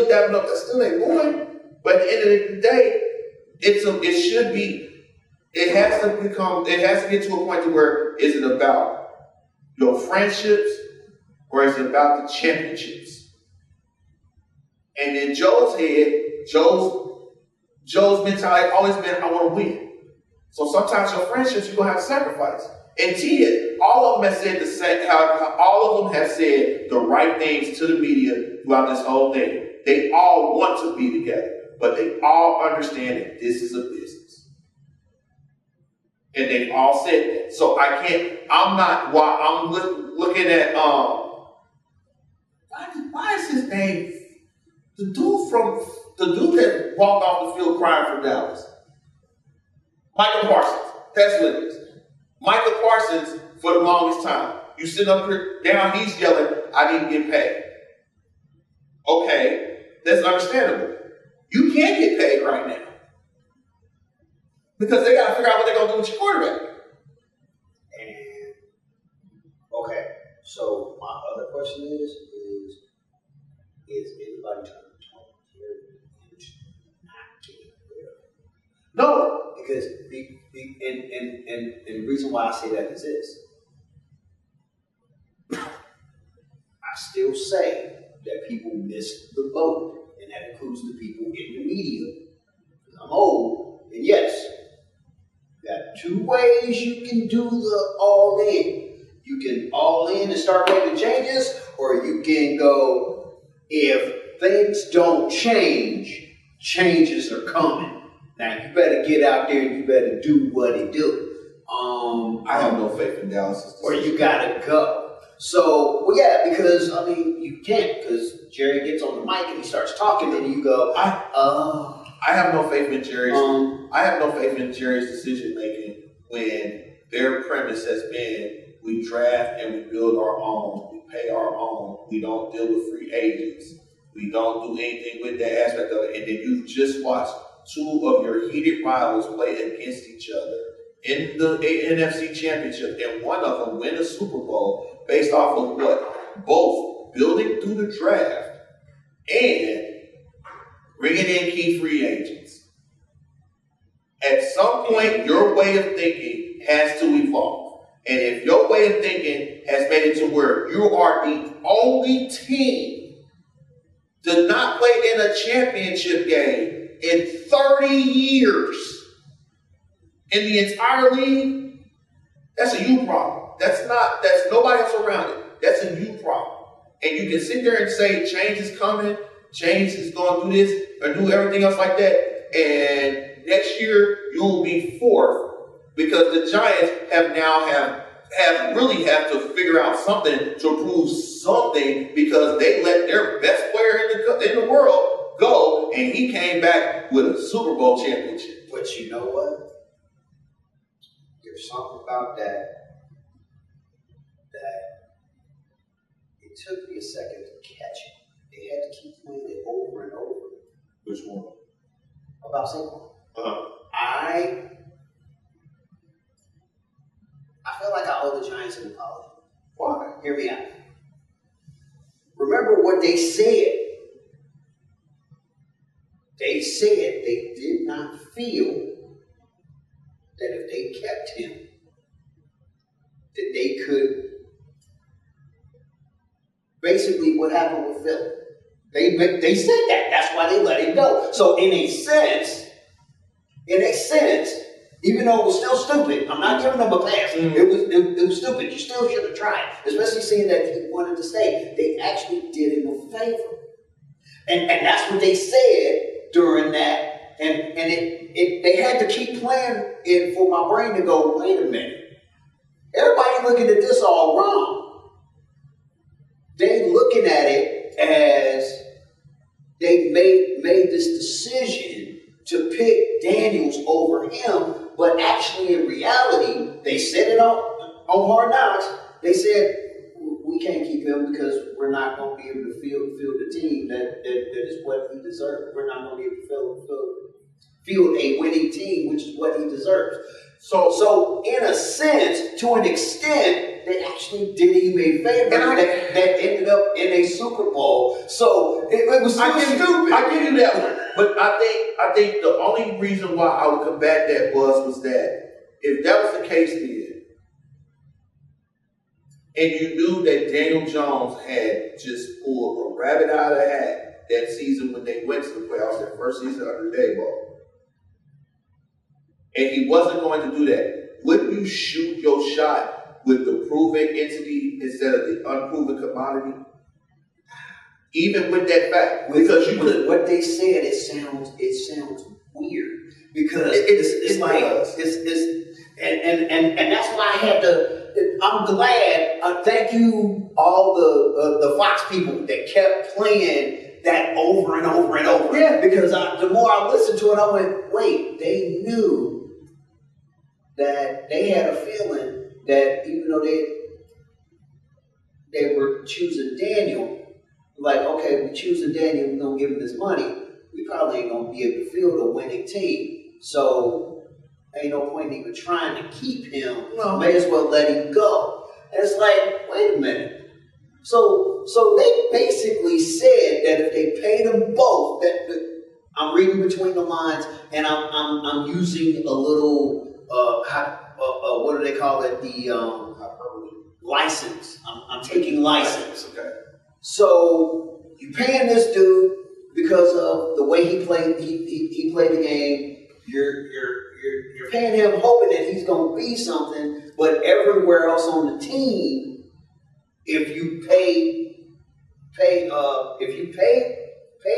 dabbing up. That's still their boy. But at the end of the day, it has to get to a point to where is it about your friendships or is it about the championships? And in Joe's head, Joe's mentality always been, I want to win. So sometimes your friendships, you're going to have to sacrifice. And Tia, all of them have said the same, all of them have said the right things to the media throughout this whole thing. They all want to be together, but they all understand that this is a business. And they've all said that. So while I'm looking at, why is his name? The dude that walked off the field crying for Dallas. Michael Parsons. That's what it is. Michael Parsons, for the longest time. You sit up here, down, he's yelling, I need to get paid. Okay, that's understandable. You can't get paid right now. Because they got to figure out what they're going to do with your quarterback. And, okay, so my other question is anybody trying to talk here into not getting rid of it? No. Because and the reason why I say that is this. I still say that people miss the boat, and that includes the people in the media. I'm old, and yes, you got two ways you can do the all in. You can all in and start making changes, or you can go, if things don't change, changes are coming. Now you better get out there and you better do what it do. I have no faith in Dallas. Or you gotta go. So, well, yeah, because I mean you can't, because Jerry gets on the mic and he starts talking, and you go, I have no faith in Jerry's. I have no faith in Jerry's decision making when their premise has been: we draft and we build our own, we pay our own, we don't deal with free agents, we don't do anything with that aspect of it. And then you've just watched two of your heated rivals play against each other in the NFC Championship, and one of them win a Super Bowl based off of what? Both building through the draft and bringing in key free agents. At some point, your way of thinking has to evolve. And if your way of thinking has made it to where you are the only team to not play in a championship game in 30 years in the entire league, that's a you problem. That's nobody else around it. That's a you problem. And you can sit there and say change is coming, change is going to do this or do everything else like that, and next year you'll be fourth because the Giants really have to figure out something to prove something, because they let their best player in the world go, and he came back with a Super Bowl championship. but you know what? There's something about that it took me a second to catch it. They had to keep playing it over and over. Which one? About Saquon. Uh-huh. I feel like I owe the Giants an apology. Why? Hear me out. Remember what they said. They said they did not feel that if they kept him, that they could. Basically, what happened with Philly? They said that. That's why they let him go. So in a sense, even though it was still stupid, I'm not giving them a pass. It was stupid. You still should have tried, especially seeing that he wanted to stay. They actually did him a favor, and that's what they said during that. And they had to keep playing it for my brain to go, wait a minute. Everybody looking at this all wrong. They looking at it as they made this decision to pick Daniels over him, but actually in reality, they said it on Hard Knocks. They said, we can't keep him because we're not going to be able to field the team that is what he deserves. We're not going to be able to field a winning team, which is what he deserves. So in a sense, to an extent, they actually did him a favor that ended up in a Super Bowl. So it was stupid. I give you that one. But I think the only reason why I would combat that was that if that was the case then, and you knew that Daniel Jones had just pulled a rabbit out of the hat that season when they went to the playoffs, that first season under Dayball, and he wasn't going to do that, wouldn't you shoot your shot with the proven entity instead of the unproven commodity? Even with that fact, because you could. What they said, it sounds weird because it's that's why I had to. I'm glad. Thank you, all the Fox people that kept playing that over and over and over. Yeah. Because the more I listened to it, I went, wait, they knew that they had a feeling that even though they were choosing Daniel, like, okay, we're choosing Daniel, we're going to give him this money, we probably ain't going to be able to field a winning team. So ain't no point in even trying to keep him. No. May as well let him go. And it's like, wait a minute. So they basically said that if they paid them both, that I'm reading between the lines, and I'm using a little what do they call it? The license. I'm taking license. Okay. So you paying this dude because of the way he played. He played the game. You're paying him, hoping that he's going to be something. But everywhere else on the team, if you paid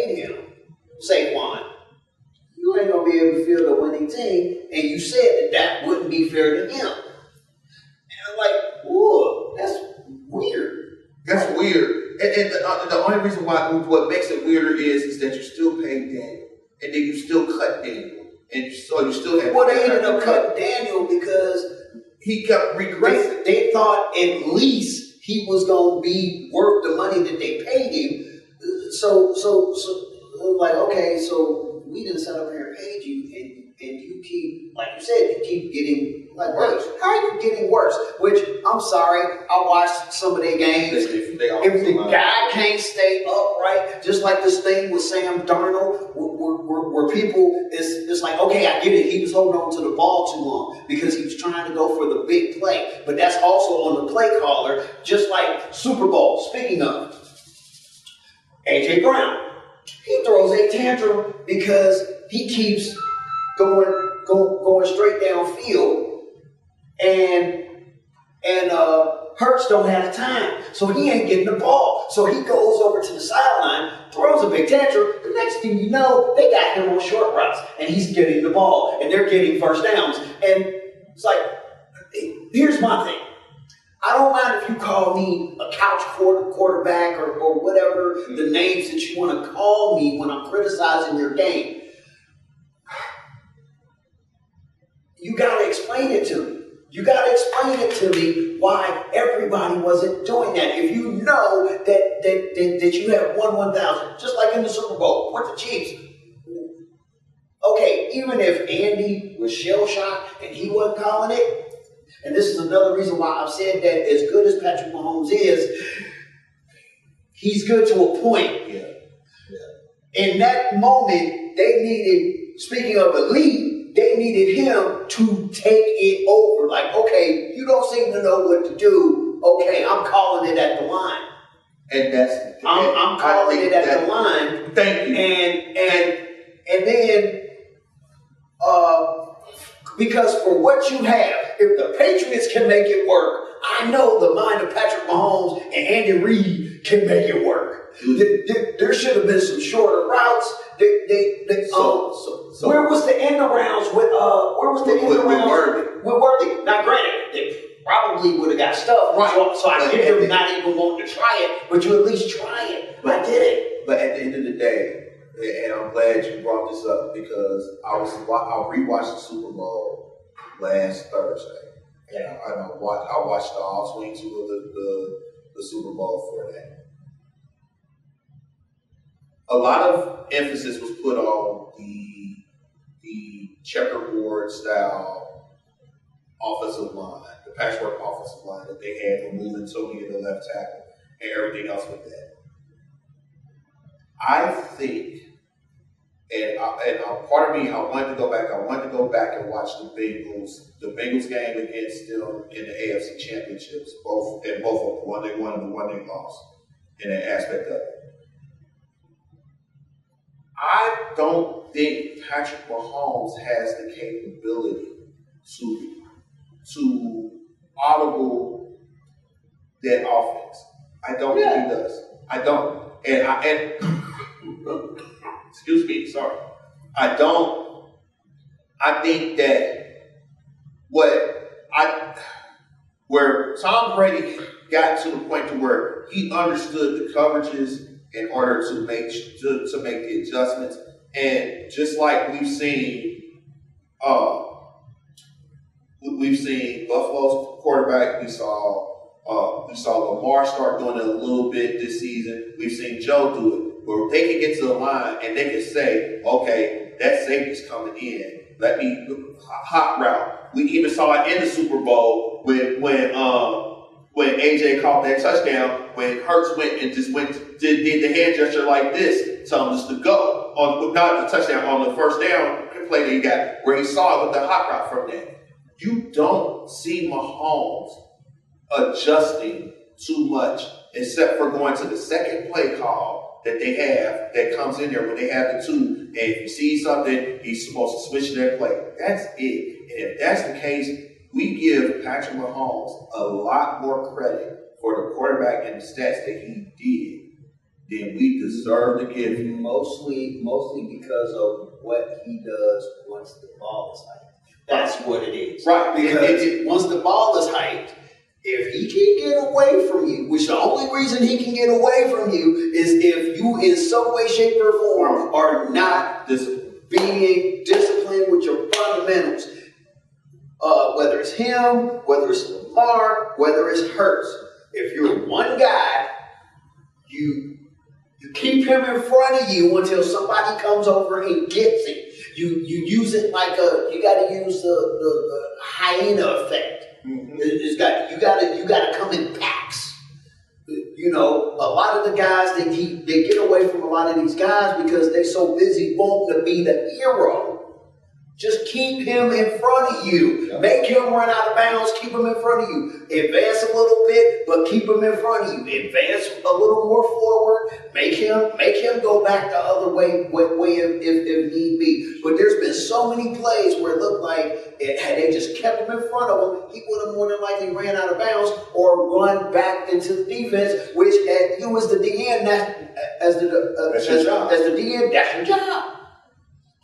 him, Saquon, you ain't gonna be able to field a winning team. And you said that wouldn't be fair to him. And I'm like, whoa, that's weird. That's weird. And the only reason why what makes it weirder is that you still pay Daniel, and then you still cut Daniel, and so you still have. Well, they ended up cutting Daniel because he kept regressing. They thought at least he was gonna be worth the money that they paid him. So like, okay, so we didn't set up here and paid you, and you keep, like you said, you keep getting like worse. How are you getting worse? Which, I'm sorry, I watched some of their games. If the guy can't stay upright, just like this thing with Sam Darnold, where people, it's like, okay, I get it. He was holding on to the ball too long because he was trying to go for the big play. But that's also on the play caller, just like Super Bowl. Speaking of, A.J. Brown. He throws a tantrum because he keeps going straight downfield, and Hurts don't have time, so he ain't getting the ball. So he goes over to the sideline, throws a big tantrum. The next thing you know, they got him on short routes, and he's getting the ball, and they're getting first downs. And it's like, here's my thing. I don't mind if you call me a couch quarterback or whatever the names that you want to call me when I'm criticizing your game. You got to explain it to me. You got to explain it to me why everybody wasn't doing that. If you know that you have won 1,000, just like in the Super Bowl with the Chiefs. Okay, even if Andy was shell-shocked and he wasn't calling it, and this is another reason why I've said that as good as Patrick Mahomes is, he's good to a point. Yeah. In that moment, they needed, speaking of elite, they needed him to take it over. Like, okay, you don't seem to know what to do. Okay, I'm calling it at the line. And that's I'm calling it at the line. Thank you. And then because for what you have, if the Patriots can make it work, I know the mind of Patrick Mahomes and Andy Reid can make it work. There should have been some shorter routes. Where was the end arounds with Worthy? Now, granted, they probably would have got stuff, right? So I get them not even wanting to try it, but you at least try it. I did it. But at the end of the day, and I'm glad you brought this up because I rewatched the Super Bowl last Thursday, and I watched the off swings of the Super Bowl for that. A lot of emphasis was put on the checkerboard style offensive line, the patchwork offensive line that they had, removing Tony in the left tackle and everything else with that. I think, and part of me, I wanted to go back and watch the Bengals game against them in the AFC Championships, both of them, one they won and the one they lost, in that aspect of it. I don't think Patrick Mahomes has the capability to audible that offense. I don't think he does. I don't. And excuse me, sorry. I don't. I think that where Tom Brady got to the point to where he understood the coverages in order to make the adjustments, and just like we've seen Buffalo's quarterback, we saw Lamar start doing it a little bit this season. We've seen Joe do it, where they can get to the line and they can say, okay, that safety's coming in. Let me hot route. We even saw it in the Super Bowl when AJ caught that touchdown, when Hurts went and just did the hand gesture like this, telling us to go on, not the touchdown, on the first down play that he got, where he saw it with the hot route from there. You don't see Mahomes adjusting too much, except for going to the second play call that they have that comes in there when they have the two. And if he sees something, he's supposed to switch their play. That's it. And if that's the case, we give Patrick Mahomes a lot more credit for the quarterback and the stats that he did than we deserve to give him. Mostly because of what he does once the ball is hyped. That's what it is. Right. Because once the ball is hyped, if he can get away from you, which the only reason he can get away from you is if you in some way, shape, or form are not being disciplined with your fundamentals. Whether it's him, whether it's Lamar, whether it's Hurts. If you're one guy, you keep him in front of you until somebody comes over and gets him. You use it like you got to use the hyena effect. Mm-hmm. You got to come in packs. You know, a lot of the guys they get away from a lot of these guys because they're so busy wanting to be the hero. Just keep him in front of you. Yeah. Make him run out of bounds. Keep him in front of you. Advance a little bit, but keep him in front of you. Advance a little more forward. Make him go back the other way if need be. But there's been so many plays where it looked like had they just kept him in front of him, he would have more than likely ran out of bounds or run back into the defense. Which at you as the DN, as the DN, that's your job.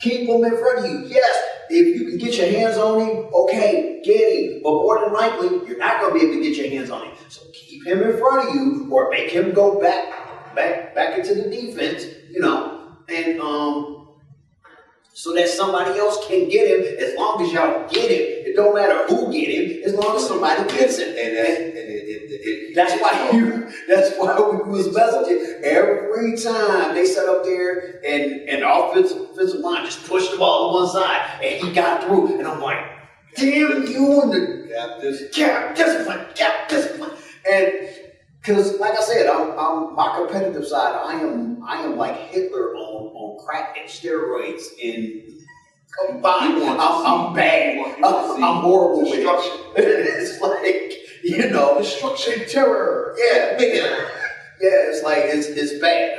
Keep him in front of you. Yes, if you can get your hands on him, okay, get him. But more than likely, you're not going to be able to get your hands on him. So keep him in front of you, or make him go back into the defense. You know, and so that somebody else can get him. As long as y'all get him, it don't matter who get him. As long as somebody gets him, that's why we was messaging every time they sat up there and the offensive line just pushed the ball to one side and he got through. And I'm like, damn you and the cap discipline. And because like I said, I'm my competitive side. I am like Hitler on crack and steroids I'm fine. I'm bad. I'm horrible with it. It's like, destruction, terror. Yeah, it's like it's bad.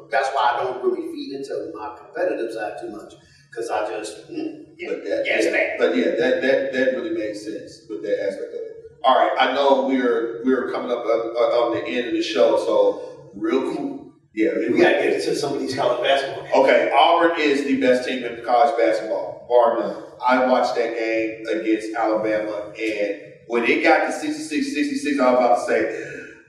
That's why I don't really feed into my competitive side too much, because I just it's bad. But that really makes sense with that aspect of it. All right, I know we're coming up on the end of the show, so real cool. Yeah, we gotta get into some of these college basketball games. Okay, Auburn is the best team in college basketball, bar none. I watched that game against Alabama, and when it got to 66, I was about to say,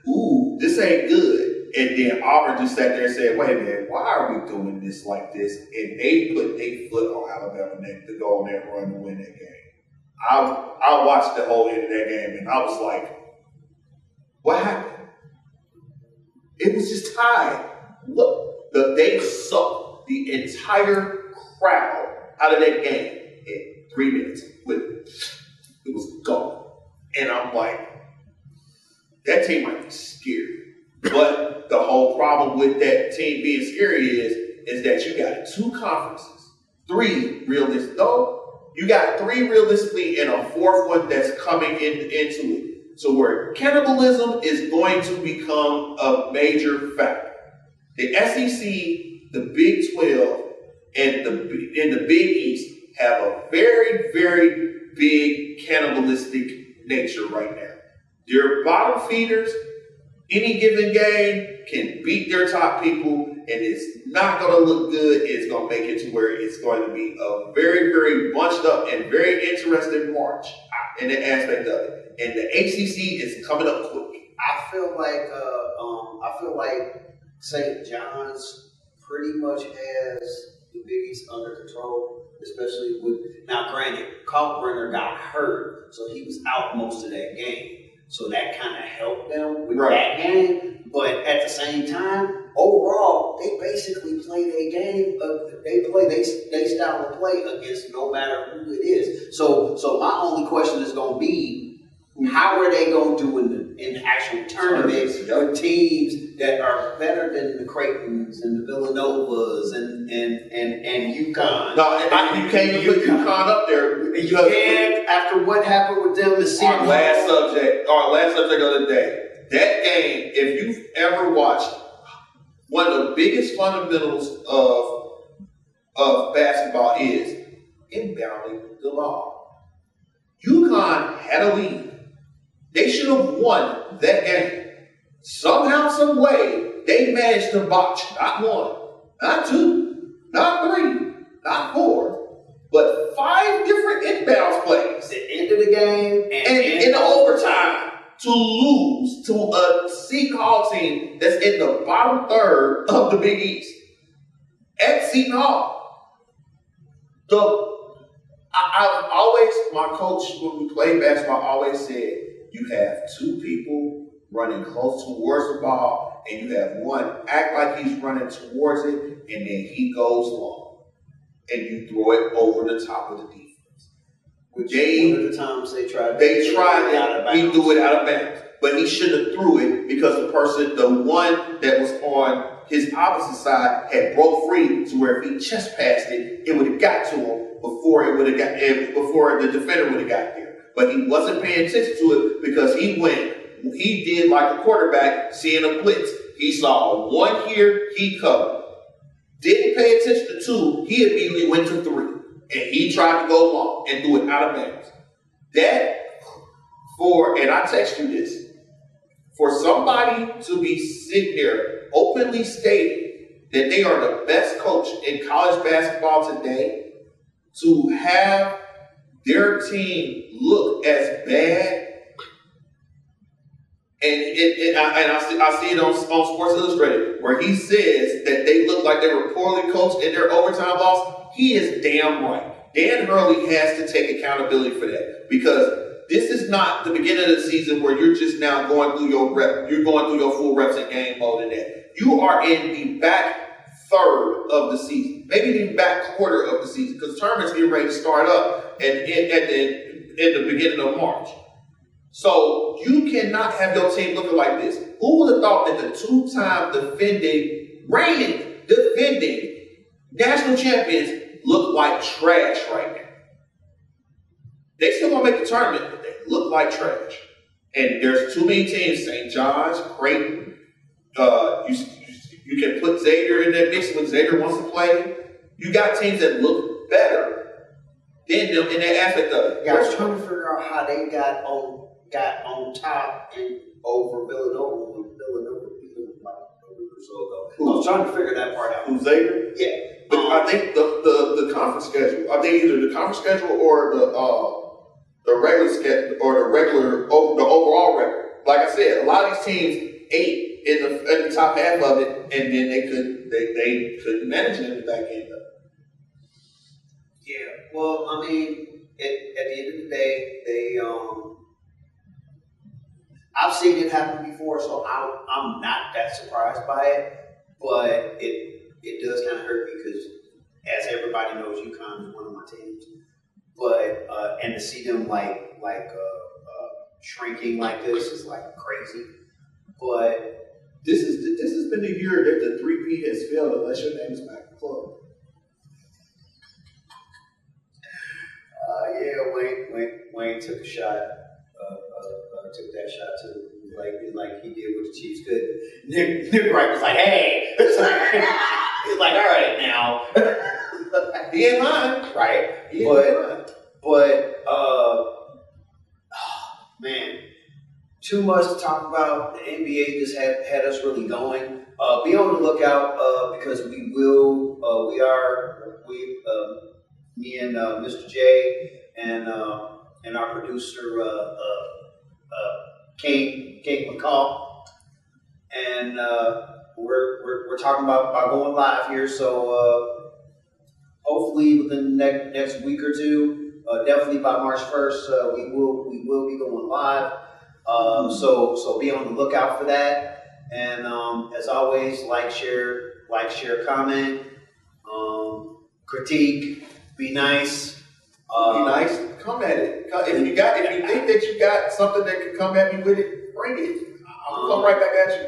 ooh, this ain't good. And then Auburn just sat there and said, wait a minute, why are we doing this like this? And they put their foot on Alabama neck to go on that run to win that game. I watched the whole end of that game, and I was like, what happened? It was just tied. Look, they sucked the entire crowd out of that game in 3 minutes. It was gone. And I'm like, that team might be scary. But the whole problem with that team being scary is that you got 2 conferences, 3 realistic. No, you got 3 realistically and a 4th one that's coming into it. So where cannibalism is going to become a major factor. The SEC, the Big 12, and the Big East have a very, very big cannibalistic nature right now. Their bottom feeders, any given game, can beat their top people, and it's not going to look good. It's going to make it to where it's going to be a very, very bunched up and very interesting march in the aspect of it. And the ACC is coming up quick. I feel like St. John's pretty much has the Big East under control, especially with, now granted, Kalkbrenner got hurt, so he was out most of that game. So that kind of helped them with that game. But at the same time, overall, they basically play their game. They play they style of play against no matter who it is. So my only question is going to be, how are they going to do in the actual tournament with teams that are better than the Creightons and the Villanovas and UConn? No, you can't even put UConn up there. You can't, after what happened with them this season. Our last subject of the day. That game, if you've ever watched, one of the biggest fundamentals of basketball is inbounding the ball. UConn had a lead. They should have won that game. Somehow, some way, they managed to botch not 1, not 2, not 3, not 4, but 5 different inbounds plays. The end of the game and in the overtime to lose to a Seton Hall team that's in the bottom third of the Big East at Seton Hall. My coach, when we played basketball, always said, you have 2 people running close towards the ball, and you have one act like he's running towards it, and then he goes long. And you throw it over the top of the defense. One of the times they tried it, he threw it out of bounds. But he shouldn't have threw it because the one that was on his opposite side had broke free to where if he chest passed it, it would have got to him before the defender would have got there. But he wasn't paying attention to it because he did like a quarterback seeing a blitz. He saw 1 here, he covered. Didn't pay attention to 2, he immediately went to 3. And he tried to go long and threw it out of bounds. And I text you this, for somebody to be sitting there openly stating that they are the best coach in college basketball today, to have their team look as bad, and I see it on Sports Illustrated, where he says that they look like they were poorly coached in their overtime loss. He is damn right. Dan Hurley has to take accountability for that, because this is not the beginning of the season where you're just now going through you're going through your full reps and game mode in that. You are in the back third of the season, maybe the back quarter of the season, because tournaments get ready to start up at the beginning of March. So you cannot have your team looking like this. Who would have thought that the 2-time defending national champions look like trash right now. They still gonna make the tournament, but they look like trash. And there's too many teams, St. John's, Creighton. You can put Xavier in that mix when Xavier wants to play. You got teams that look better than them in that aspect of it. Yeah, I was trying to figure out how they got on top and over Villanova when Villanova beat them like a week or so ago. I was trying to figure that part out. Who's Xavier? Yeah. But I think the conference schedule, I think either the conference schedule or the regular schedule or the overall record. Like I said, a lot of these teams ate in the top half of it, and then they couldn't manage it in the back end of it. Yeah. Well, I mean, at the end of the day, they I've seen it happen before, so I'm not that surprised by it. But it does kind of hurt me because, as everybody knows, UConn is one of my teams. But and to see them like shrinking like this is like crazy. But this has been the year that the 3P has failed unless your name is back in the club. Yeah, Wayne took a shot. Took that shot too, like he did with the Chiefs. Good. Nick Wright was like, "Hey," he's like, "All right now." He ain't lying, right? But man, too much to talk about. The NBA just had us really going. Be on the lookout because me and Mr. Jay and our producer King McCall, and we're talking about going live here. So hopefully within the next week or two, definitely by March 1st, we will be going live. So be on the lookout for that. And as always, like, share, comment, critique, be nice. Be nice. Come at it. If you think that you got something that can come at me with it, bring it. I'll come right back at you.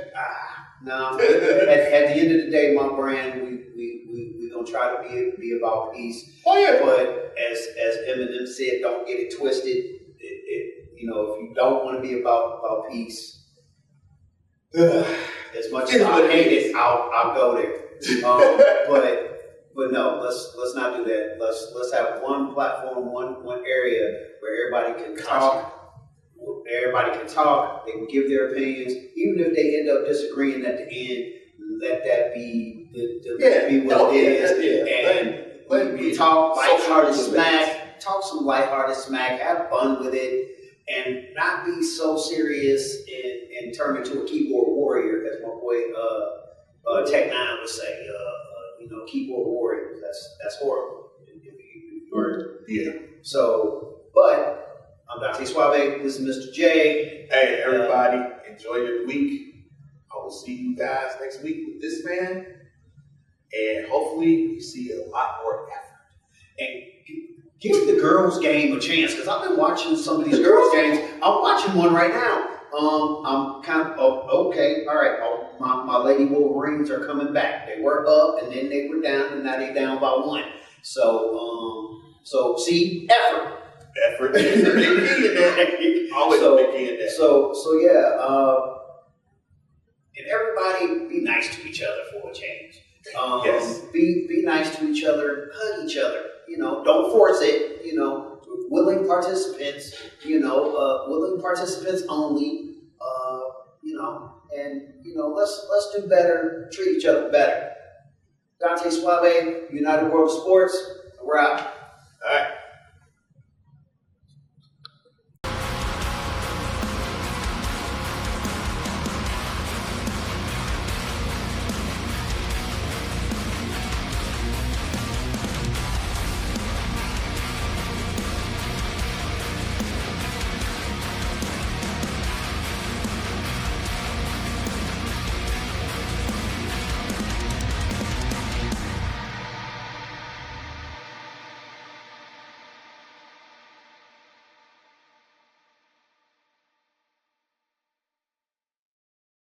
No. At the end of the day, my brand, we gonna try to be about peace. Oh yeah. But as Eminem said, don't get it twisted. If you don't want to be about peace, as much as I hate it, I'll go there. But no, let's not do that. Let's have one platform, one area where everybody can talk. Everybody can talk. They can give their opinions, even if they end up disagreeing at the end. Let that be what it is. And we talk lighthearted smack. Talk some lighthearted smack. Have fun with it, and not be so serious and turn into a keyboard warrior, as my boy Tech Nine would say. Keyboard warriors. That's horrible. Yeah. So, but I'm Dante Suave. This is Mr. J. Hey, everybody, enjoy your week. I will see you guys next week with this man, and hopefully we see a lot more effort. And give the girls' game a chance, because I've been watching some of these girls' games. I'm watching one right now. I'm kind of okay. All right. My Lady Wolverines are coming back. They were up and then they were down, and now they're down by 1. So see, effort. Effort is a big key in that. Always a big key in that. So yeah. And everybody be nice to each other for a change. Yes. Be nice to each other. Hug each other. Don't force it. Willing participants. Willing participants only. Let's do better, treat each other better. Dante Suave, United World of Sports, we're out. All right.